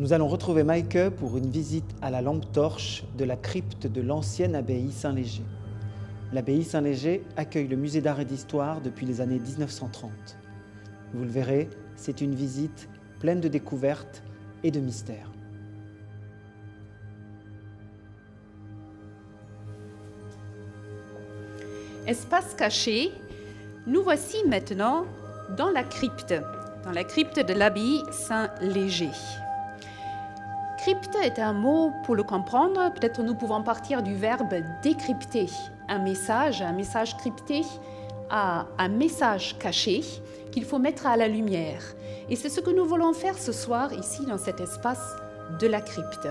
Nous allons retrouver Maike pour une visite à la lampe torche de la crypte de l'ancienne abbaye Saint-Léger. L'abbaye Saint-Léger accueille le musée d'art et d'histoire depuis les années 1930. Vous le verrez, c'est une visite pleine de découvertes et de mystères. Espace caché, nous voici maintenant dans la crypte de l'abbaye Saint-Léger. Crypte est un mot pour le comprendre, peut-être nous pouvons partir du verbe décrypter. Un message crypté à un message caché qu'il faut mettre à la lumière. Et c'est ce que nous voulons faire ce soir ici dans cet espace de la crypte.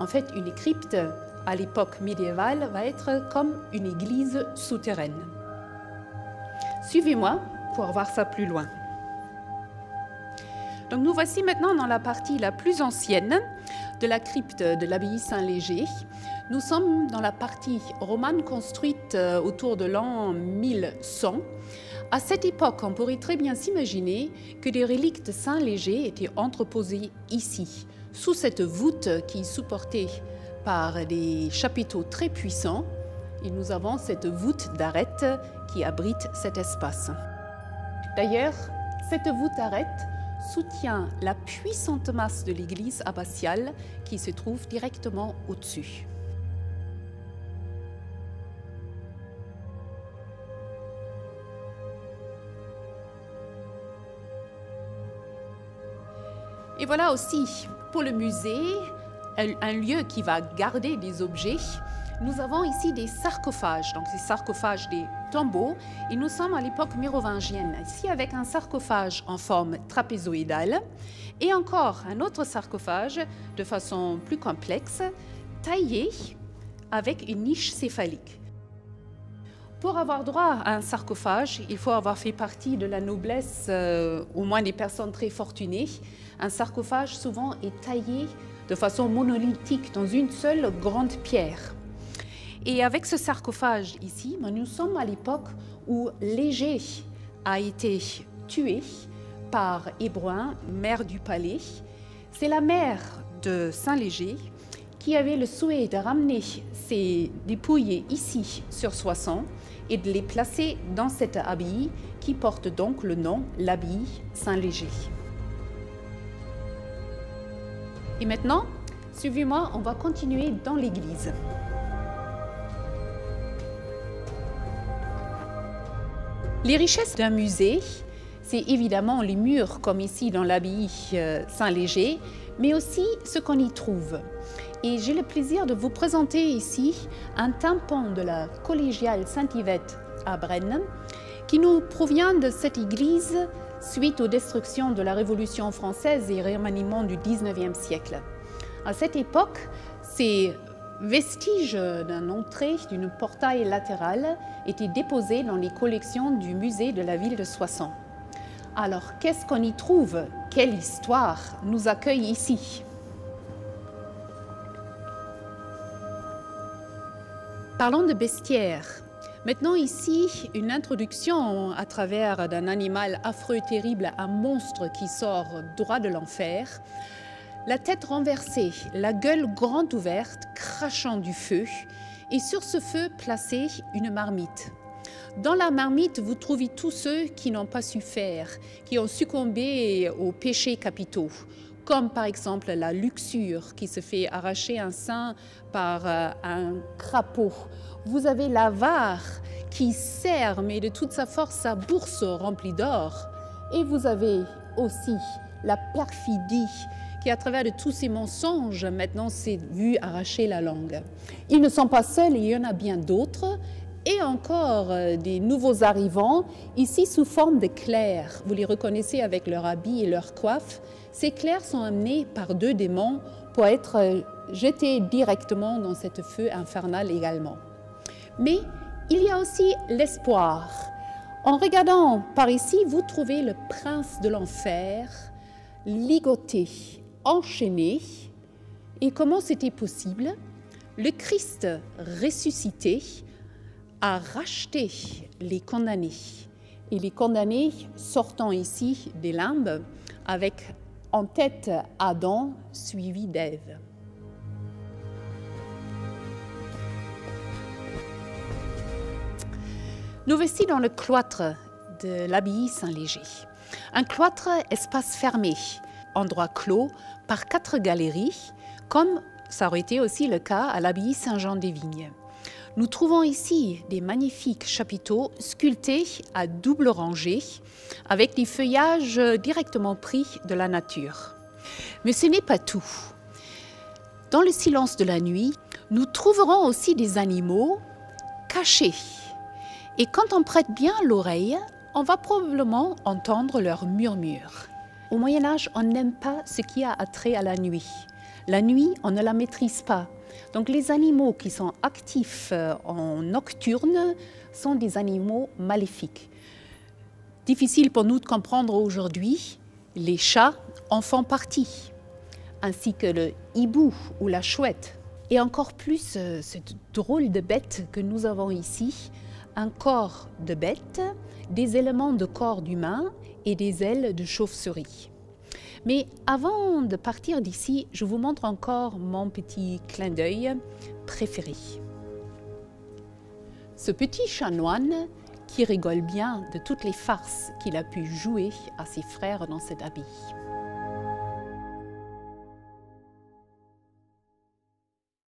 En fait, une crypte à l'époque médiévale va être comme une église souterraine. Suivez-moi pour voir ça plus loin. Donc nous voici maintenant dans la partie la plus ancienne de la crypte de l'abbaye Saint-Léger. Nous sommes dans la partie romane construite autour de l'an 1100. À cette époque, on pourrait très bien s'imaginer que des reliques de Saint-Léger étaient entreposées ici, sous cette voûte qui est supportée par des chapiteaux très puissants. Et nous avons cette voûte d'arête qui abrite cet espace. D'ailleurs, cette voûte d'arête soutient la puissante masse de l'église abbatiale qui se trouve directement au-dessus. Et voilà aussi pour le musée, un lieu qui va garder des objets. Nous avons ici des sarcophages, donc ces sarcophages des tombeaux, et nous sommes à l'époque mérovingienne, ici avec un sarcophage en forme trapézoïdale, et encore un autre sarcophage de façon plus complexe, taillé avec une niche céphalique. Pour avoir droit à un sarcophage, il faut avoir fait partie de la noblesse, au moins des personnes très fortunées. Un sarcophage souvent est taillé de façon monolithique dans une seule grande pierre. Et avec ce sarcophage ici, nous sommes à l'époque où Léger a été tué par Hébroin, maire du palais. C'est la mère de Saint-Léger qui avait le souhait de ramener ses dépouilles ici sur Soissons et de les placer dans cette abbaye qui porte donc le nom l'abbaye Saint-Léger. Et maintenant, suivez-moi, on va continuer dans l'église. Les richesses d'un musée, c'est évidemment les murs, comme ici dans l'abbaye Saint-Léger, mais aussi ce qu'on y trouve. Et j'ai le plaisir de vous présenter ici un tympan de la collégiale Saint-Yvette à Brennes, qui nous provient de cette église suite aux destructions de la Révolution française et remaniement du XIXe siècle. À cette époque, ces vestiges d'une entrée, d'une portail latérale étaient déposés dans les collections du musée de la ville de Soissons. Alors, qu'est-ce qu'on y trouve? Quelle histoire nous accueille ici? Parlons de bestiaire. Maintenant ici, une introduction à travers d'un animal affreux, terrible, un monstre qui sort droit de l'enfer. La tête renversée, la gueule grande ouverte, crachant du feu, et sur ce feu placée une marmite. Dans la marmite, vous trouvez tous ceux qui n'ont pas su faire, qui ont succombé aux péchés capitaux, comme par exemple la luxure qui se fait arracher un sein par un crapaud. Vous avez l'avare qui serre, mais de toute sa force, sa bourse remplie d'or. Et vous avez aussi la perfidie qui, à travers de tous ces mensonges, maintenant s'est vu arracher la langue. Ils ne sont pas seuls, il y en a bien d'autres. Et encore des nouveaux arrivants, ici sous forme de clercs. Vous les reconnaissez avec leur habit et leur coiffe. Ces clercs sont amenés par deux démons pour être jetés directement dans ce feu infernal également. Mais il y a aussi l'espoir. En regardant par ici, vous trouvez le prince de l'enfer, ligoté, enchaîné. Et comment c'était possible? Le Christ ressuscité a racheté les condamnés. Et les condamnés sortant ici des limbes avec En tête, Adam, suivi d'Ève. Nous voici dans le cloître de l'abbaye Saint-Léger. Un cloître, espace fermé, endroit clos par 4 galeries, comme ça aurait été aussi le cas à l'abbaye Saint-Jean-des-Vignes. Nous trouvons ici des magnifiques chapiteaux sculptés à double rangée, avec des feuillages directement pris de la nature. Mais ce n'est pas tout. Dans le silence de la nuit, nous trouverons aussi des animaux cachés. Et quand on prête bien l'oreille, on va probablement entendre leur murmure. Au Moyen-Âge, on n'aime pas ce qui a attrait à la nuit. La nuit, on ne la maîtrise pas. Donc les animaux qui sont actifs en nocturne sont des animaux maléfiques. Difficile pour nous de comprendre aujourd'hui, les chats en font partie, ainsi que le hibou ou la chouette. Et encore plus, cette drôle de bête que nous avons ici, un corps de bête, des éléments de corps d'humain et des ailes de chauve-souris. Mais avant de partir d'ici, je vous montre encore mon petit clin d'œil préféré. Ce petit chanoine qui rigole bien de toutes les farces qu'il a pu jouer à ses frères dans cette abbaye.